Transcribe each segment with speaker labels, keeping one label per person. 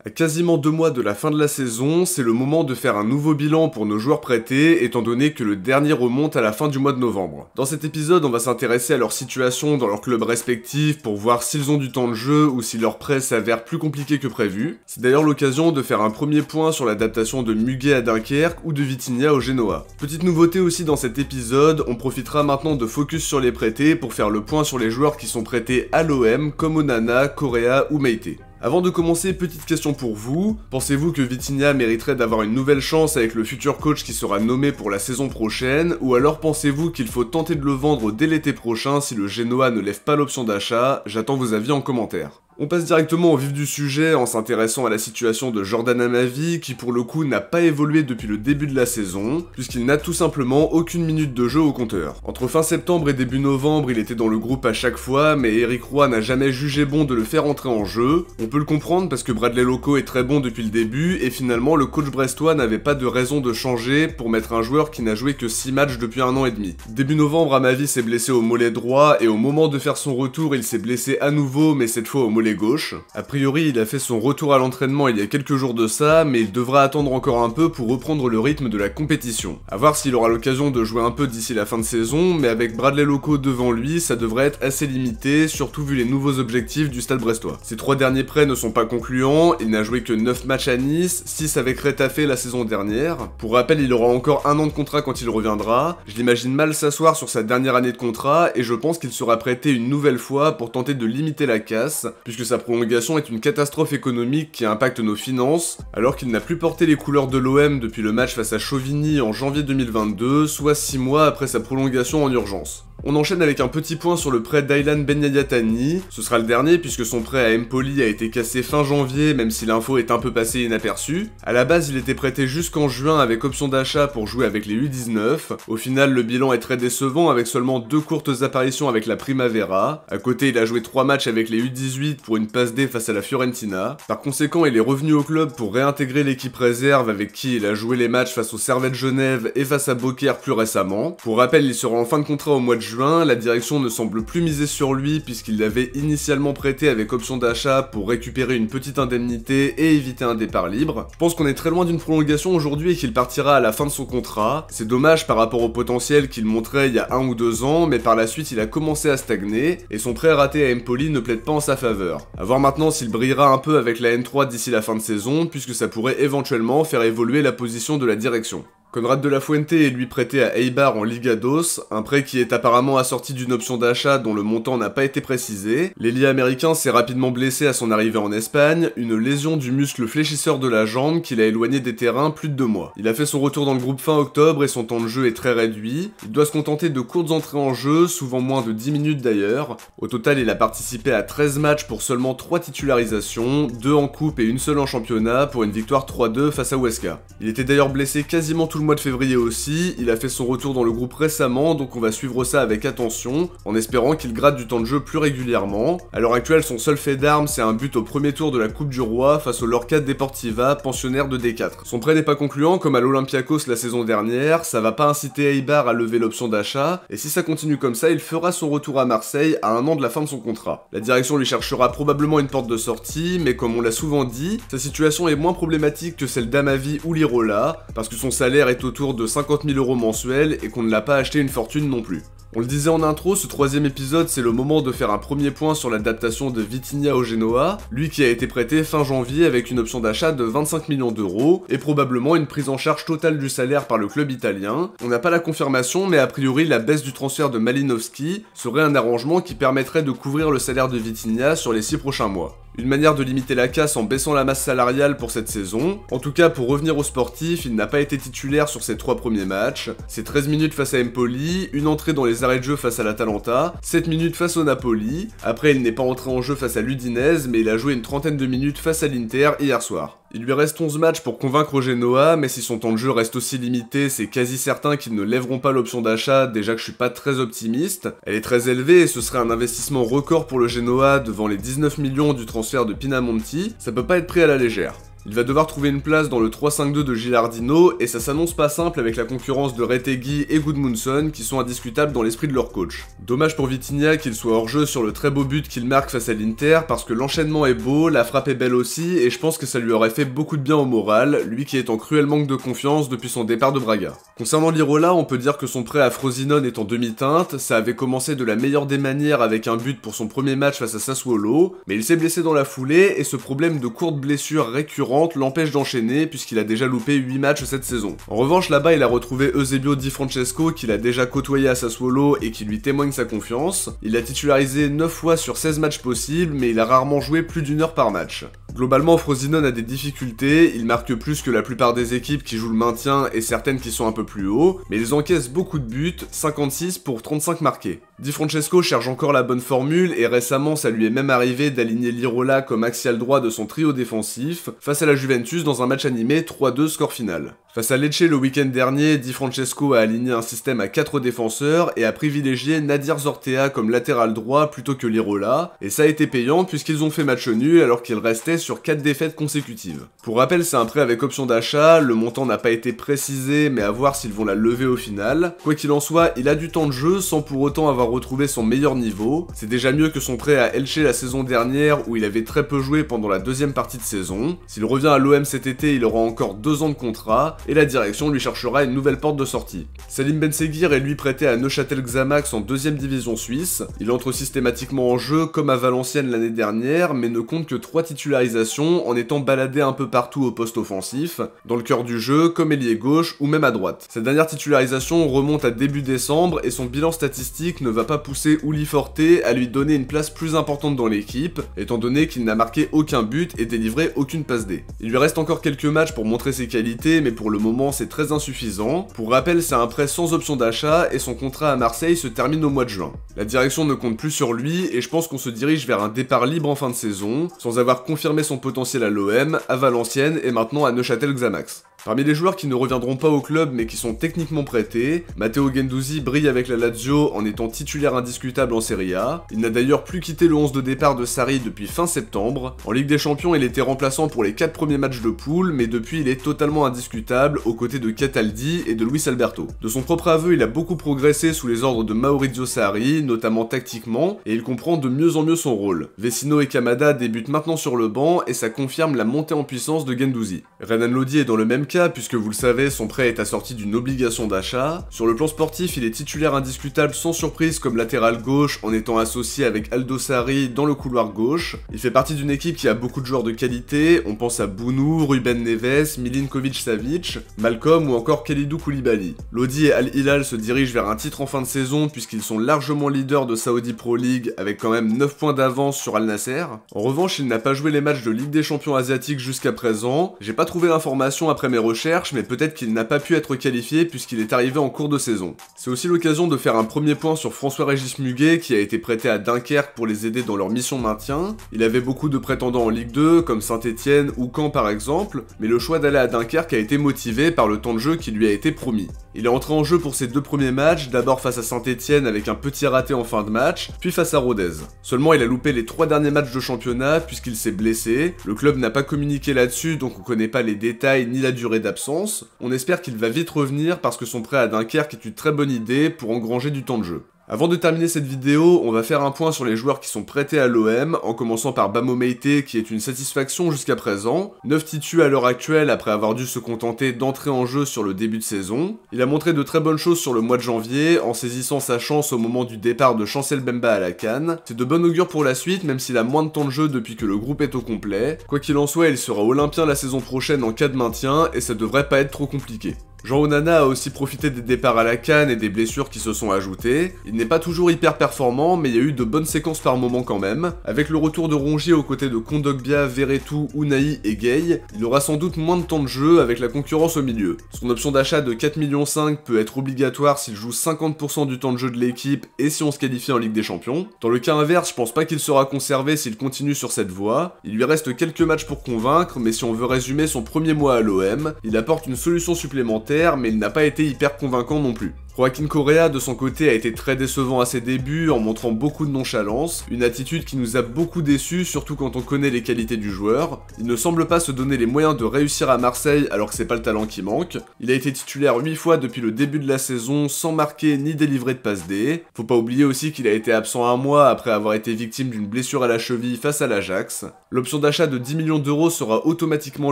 Speaker 1: À quasiment 2 mois de la fin de la saison, c'est le moment de faire un nouveau bilan pour nos joueurs prêtés, étant donné que le dernier remonte à la fin du mois de novembre. Dans cet épisode, on va s'intéresser à leur situation dans leurs clubs respectifs pour voir s'ils ont du temps de jeu ou si leur prêt s'avère plus compliqué que prévu. C'est d'ailleurs l'occasion de faire un premier point sur l'adaptation de Muguet à Dunkerque ou de Vitinha au Genoa. Petite nouveauté aussi dans cet épisode, on profitera maintenant de focus sur les prêtés pour faire le point sur les joueurs qui sont prêtés à l'OM comme Onana, Correa ou Meite. Avant de commencer, petite question pour vous. Pensez-vous que Vitinha mériterait d'avoir une nouvelle chance avec le futur coach qui sera nommé pour la saison prochaine, ou alors pensez-vous qu'il faut tenter de le vendre dès l'été prochain si le Genoa ne lève pas l'option d'achat? J'attends vos avis en commentaire. On passe directement au vif du sujet en s'intéressant à la situation de Jordan Amavi qui pour le coup n'a pas évolué depuis le début de la saison, puisqu'il n'a tout simplement aucune minute de jeu au compteur. Entre fin septembre et début novembre, il était dans le groupe à chaque fois, mais Eric Roy n'a jamais jugé bon de le faire entrer en jeu. On peut le comprendre parce que Bradley Loco est très bon depuis le début, et finalement le coach brestois n'avait pas de raison de changer pour mettre un joueur qui n'a joué que 6 matchs depuis 1 an et demi. Début novembre, Amavi s'est blessé au mollet droit, et au moment de faire son retour, il s'est blessé à nouveau, mais cette fois au mollet gauche. A priori, il a fait son retour à l'entraînement il y a quelques jours de ça, mais il devra attendre encore un peu pour reprendre le rythme de la compétition. A voir s'il aura l'occasion de jouer un peu d'ici la fin de saison, mais avec Bradley Loco devant lui, ça devrait être assez limité, surtout vu les nouveaux objectifs du stade brestois. Ses 3 derniers prêts ne sont pas concluants, il n'a joué que 9 matchs à Nice, 6 avec Retafe la saison dernière. Pour rappel, il aura encore 1 an de contrat quand il reviendra. Je l'imagine mal s'asseoir sur sa dernière année de contrat, et je pense qu'il sera prêté une nouvelle fois pour tenter de limiter la casse, puisque sa prolongation est une catastrophe économique qui impacte nos finances, alors qu'il n'a plus porté les couleurs de l'OM depuis le match face à Chauvigny en janvier 2022, soit 6 mois après sa prolongation en urgence. On enchaîne avec un petit point sur le prêt d'Aylan Ben Yayatani. Ce sera le dernier puisque son prêt à Empoli a été cassé fin janvier, même si l'info est un peu passée inaperçue. À la base, il était prêté jusqu'en juin avec option d'achat pour jouer avec les U19. Au final, le bilan est très décevant avec seulement 2 courtes apparitions avec la Primavera. À côté, il a joué 3 matchs avec les U18 pour une passe D face à la Fiorentina. Par conséquent, il est revenu au club pour réintégrer l'équipe réserve avec qui il a joué les matchs face au Servette Genève et face à Beaucaire plus récemment. Pour rappel, il sera en fin de contrat au mois de juin. La direction ne semble plus miser sur lui puisqu'il l'avait initialement prêté avec option d'achat pour récupérer une petite indemnité et éviter un départ libre. Je pense qu'on est très loin d'une prolongation aujourd'hui et qu'il partira à la fin de son contrat. C'est dommage par rapport au potentiel qu'il montrait il y a 1 ou 2 ans, mais par la suite il a commencé à stagner et son prêt raté à Empoli ne plaide pas en sa faveur. A voir maintenant s'il brillera un peu avec la N3 d'ici la fin de saison puisque ça pourrait éventuellement faire évoluer la position de la direction. Conrad de la Fuente est lui prêté à Eibar en Liga DOS, un prêt qui est apparemment assorti d'une option d'achat dont le montant n'a pas été précisé. L'ailier américain s'est rapidement blessé à son arrivée en Espagne, une lésion du muscle fléchisseur de la jambe qui l'a éloigné des terrains plus de 2 mois. Il a fait son retour dans le groupe fin octobre et son temps de jeu est très réduit. Il doit se contenter de courtes entrées en jeu, souvent moins de 10 minutes d'ailleurs. Au total, il a participé à 13 matchs pour seulement 3 titularisations, 2 en coupe et 1 seule en championnat pour une victoire 3-2 face à Huesca. Il était d'ailleurs blessé quasiment tout le mois de février aussi, il a fait son retour dans le groupe récemment, donc on va suivre ça avec attention, en espérant qu'il gratte du temps de jeu plus régulièrement. À l'heure actuelle, son seul fait d'armes, c'est un but au premier tour de la Coupe du Roi face au Lorca Deportiva, pensionnaire de D4. Son prêt n'est pas concluant comme à l'Olympiakos la saison dernière, ça va pas inciter Eibar à lever l'option d'achat, et si ça continue comme ça, il fera son retour à Marseille à 1 an de la fin de son contrat. La direction lui cherchera probablement une porte de sortie, mais comme on l'a souvent dit, sa situation est moins problématique que celle d'Amavi ou Lirola, parce que son salaire est autour de 50 000 € mensuels et qu'on ne l'a pas acheté une fortune non plus. On le disait en intro, ce 3e épisode c'est le moment de faire un premier point sur l'adaptation de Vitinha au Genoa, lui qui a été prêté fin janvier avec une option d'achat de 25 millions d'euros et probablement une prise en charge totale du salaire par le club italien. On n'a pas la confirmation mais a priori la baisse du transfert de Malinowski serait un arrangement qui permettrait de couvrir le salaire de Vitinha sur les 6 prochains mois. Une manière de limiter la casse en baissant la masse salariale pour cette saison. En tout cas, pour revenir au sportif, il n'a pas été titulaire sur ses 3 premiers matchs. C'est 13 minutes face à Empoli, une entrée dans les arrêts de jeu face à l'Atalanta, 7 minutes face au Napoli. Après, il n'est pas entré en jeu face à l'Udinese, mais il a joué une trentaine de minutes face à l'Inter hier soir. Il lui reste 11 matchs pour convaincre au Genoa, mais si son temps de jeu reste aussi limité, c'est quasi certain qu'ils ne lèveront pas l'option d'achat, déjà que je suis pas très optimiste. Elle est très élevée et ce serait un investissement record pour le Genoa devant les 19 millions du transfert de Pinamonti, ça peut pas être pris à la légère. Il va devoir trouver une place dans le 3-5-2 de Gilardino, et ça s'annonce pas simple avec la concurrence de Retegui et Gudmundsson qui sont indiscutables dans l'esprit de leur coach. Dommage pour Vitinha qu'il soit hors jeu sur le très beau but qu'il marque face à l'Inter, parce que l'enchaînement est beau, la frappe est belle aussi, et je pense que ça lui aurait fait beaucoup de bien au moral, lui qui est en cruel manque de confiance depuis son départ de Braga. Concernant Lirola, on peut dire que son prêt à Frosinone est en demi-teinte, ça avait commencé de la meilleure des manières avec un but pour son premier match face à Sassuolo, mais il s'est blessé dans la foulée, et ce problème de courte blessure récurrente l'empêche d'enchaîner puisqu'il a déjà loupé 8 matchs cette saison. En revanche, là-bas, il a retrouvé Eusebio Di Francesco qu'il a déjà côtoyé à Sassuolo et qui lui témoigne sa confiance. Il l'a titularisé 9 fois sur 16 matchs possibles, mais il a rarement joué plus d'une heure par match. Globalement, Frosinone a des difficultés, il marque plus que la plupart des équipes qui jouent le maintien et certaines qui sont un peu plus haut, mais ils encaissent beaucoup de buts, 56 pour 35 marqués. Di Francesco cherche encore la bonne formule et récemment ça lui est même arrivé d'aligner Lirola comme axial droit de son trio défensif face à la Juventus dans un match animé 3-2 score final. Face à Lecce le week-end dernier, Di Francesco a aligné un système à 4 défenseurs et a privilégié Nadir Zortea comme latéral droit plutôt que Lirola, et ça a été payant puisqu'ils ont fait match nul alors qu'ils restaient sur 4 défaites consécutives. Pour rappel, c'est un prêt avec option d'achat, le montant n'a pas été précisé mais à voir s'ils vont la lever au final. Quoi qu'il en soit, il a du temps de jeu sans pour autant avoir retrouvé son meilleur niveau, c'est déjà mieux que son prêt à Elche la saison dernière où il avait très peu joué pendant la deuxième partie de saison. S'il revient à l'OM cet été, il aura encore 2 ans de contrat, et la direction lui cherchera une nouvelle porte de sortie. Salim Benseghir est lui prêté à Neuchâtel Xamax en 2ème division suisse, il entre systématiquement en jeu comme à Valenciennes l'année dernière, mais ne compte que 3 titularisations en étant baladé un peu partout au poste offensif, dans le cœur du jeu, comme ailier gauche ou même à droite. Cette dernière titularisation remonte à début décembre et son bilan statistique ne va pas pousser Uli Forte à lui donner une place plus importante dans l'équipe, étant donné qu'il n'a marqué aucun but et délivré aucune passe D. Il lui reste encore quelques matchs pour montrer ses qualités, mais pour le moment c'est très insuffisant. Pour rappel, c'est un prêt sans option d'achat et son contrat à Marseille se termine au mois de juin. La direction ne compte plus sur lui et je pense qu'on se dirige vers un départ libre en fin de saison, sans avoir confirmé son potentiel à l'OM, à Valenciennes et maintenant à Neuchâtel Xamax. Parmi les joueurs qui ne reviendront pas au club mais qui sont techniquement prêtés, Matteo Guendouzi brille avec la Lazio en étant titulaire indiscutable en Serie A. Il n'a d'ailleurs plus quitté le 11 de départ de Sarri depuis fin septembre. En Ligue des Champions, il était remplaçant pour les 4 premiers matchs de poule, mais depuis il est totalement indiscutable aux côtés de Cataldi et de Luis Alberto. De son propre aveu, il a beaucoup progressé sous les ordres de Maurizio Sarri, notamment tactiquement, et il comprend de mieux en mieux son rôle. Vecino et Kamada débutent maintenant sur le banc et ça confirme la montée en puissance de Guendouzi. Renan Lodi est dans le même cas puisque vous le savez, son prêt est assorti d'une obligation d'achat. Sur le plan sportif, il est titulaire indiscutable sans surprise comme latéral gauche en étant associé avec Aldo Sarri dans le couloir gauche. Il fait partie d'une équipe qui a beaucoup de joueurs de qualité, on pense à Bounou, Ruben Neves, Milinkovic-Savic, Malcolm ou encore Kalidou Koulibaly. Lodi et Al Hilal se dirigent vers un titre en fin de saison puisqu'ils sont largement leaders de Saudi Pro League avec quand même 9 points d'avance sur Al Nasser. En revanche, il n'a pas joué les matchs de Ligue des Champions asiatiques jusqu'à présent. J'ai pas trouvé l'information après mes recherches, mais peut-être qu'il n'a pas pu être qualifié puisqu'il est arrivé en cours de saison. C'est aussi l'occasion de faire un premier point sur François-Régis Muguet qui a été prêté à Dunkerque pour les aider dans leur mission maintien. Il avait beaucoup de prétendants en Ligue 2 comme Saint-Etienne ou Caen par exemple, mais le choix d'aller à Dunkerque a été motivé par le temps de jeu qui lui a été promis. Il est entré en jeu pour ses 2 premiers matchs, d'abord face à Saint-Etienne avec un petit raté en fin de match, puis face à Rodez. Seulement il a loupé les 3 derniers matchs de championnat puisqu'il s'est blessé, le club n'a pas communiqué là-dessus donc on connaît pas les détails ni la durée d'absence. On espère qu'il va vite revenir parce que son prêt à Dunkerque est une très bonne idée pour engranger du temps de jeu. Avant de terminer cette vidéo, on va faire un point sur les joueurs qui sont prêtés à l'OM, en commençant par Bamo Meïté qui est une satisfaction jusqu'à présent. 9 titus à l'heure actuelle après avoir dû se contenter d'entrer en jeu sur le début de saison. Il a montré de très bonnes choses sur le mois de janvier, en saisissant sa chance au moment du départ de Chancel Bemba à la CAN. C'est de bon augure pour la suite, même s'il a moins de temps de jeu depuis que le groupe est au complet. Quoi qu'il en soit, il sera olympien la saison prochaine en cas de maintien, et ça devrait pas être trop compliqué. Jean Onana a aussi profité des départs à la CAN et des blessures qui se sont ajoutées. Il n'est pas toujours hyper performant, mais il y a eu de bonnes séquences par moment quand même. Avec le retour de Rongier aux côtés de Kondogbia, Verretou, Unai et Gay, il aura sans doute moins de temps de jeu avec la concurrence au milieu. Son option d'achat de 4,5 millions peut être obligatoire s'il joue 50% du temps de jeu de l'équipe et si on se qualifie en Ligue des Champions. Dans le cas inverse, je pense pas qu'il sera conservé s'il continue sur cette voie. Il lui reste quelques matchs pour convaincre, mais si on veut résumer son premier mois à l'OM, il apporte une solution supplémentaire, mais il n'a pas été hyper convaincant non plus. Joaquín Correa de son côté a été très décevant à ses débuts en montrant beaucoup de nonchalance, une attitude qui nous a beaucoup déçus surtout quand on connaît les qualités du joueur. Il ne semble pas se donner les moyens de réussir à Marseille alors que c'est pas le talent qui manque. Il a été titulaire 8 fois depuis le début de la saison sans marquer ni délivrer de passe D. Faut pas oublier aussi qu'il a été absent un mois après avoir été victime d'une blessure à la cheville face à l'Ajax. L'option d'achat de 10 millions d'euros sera automatiquement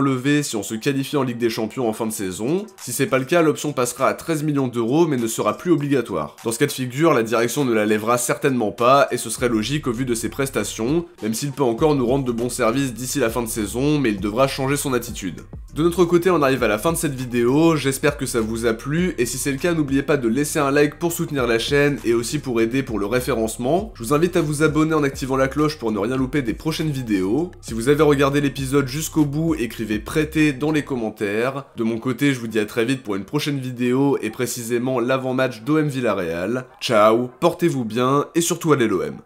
Speaker 1: levée si on se qualifie en Ligue des Champions en fin de saison. Si c'est pas le cas, l'option passera à 13 millions d'euros mais ne sera plus obligatoire. Dans ce cas de figure, la direction ne la lèvera certainement pas et ce serait logique au vu de ses prestations, même s'il peut encore nous rendre de bons services d'ici la fin de saison, mais il devra changer son attitude. De notre côté, on arrive à la fin de cette vidéo, j'espère que ça vous a plu, et si c'est le cas, n'oubliez pas de laisser un like pour soutenir la chaîne, et aussi pour aider pour le référencement. Je vous invite à vous abonner en activant la cloche pour ne rien louper des prochaines vidéos. Si vous avez regardé l'épisode jusqu'au bout, écrivez prêté dans les commentaires. De mon côté, je vous dis à très vite pour une prochaine vidéo, et précisément l'avant-match d'OM Villarreal. Ciao, portez-vous bien, et surtout allez l'OM.